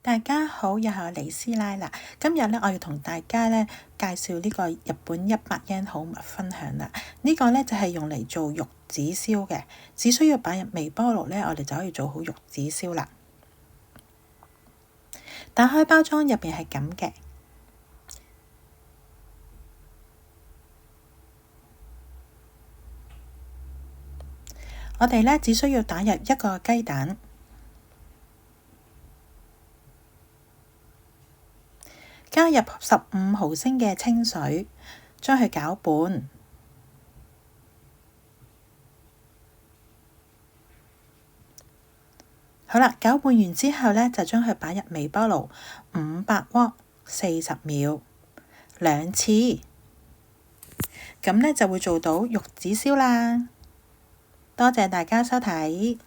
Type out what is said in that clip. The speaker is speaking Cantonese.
大家好，又係李師奶啦。今日咧，我要同大家咧介紹呢個日本100円好物分享啦。呢個咧就係用嚟做玉子燒嘅，只需要擺入微波爐咧，我哋就可以做好玉子燒啦。打開包裝，入邊係咁嘅。我哋咧只需要打入1個雞蛋。加入15毫升嘅清水，將佢攪拌。好啦，攪拌完之後呢，就將佢擺入微波爐500瓦40秒2次，咁呢就會做到玉子燒啦。多謝大家收睇。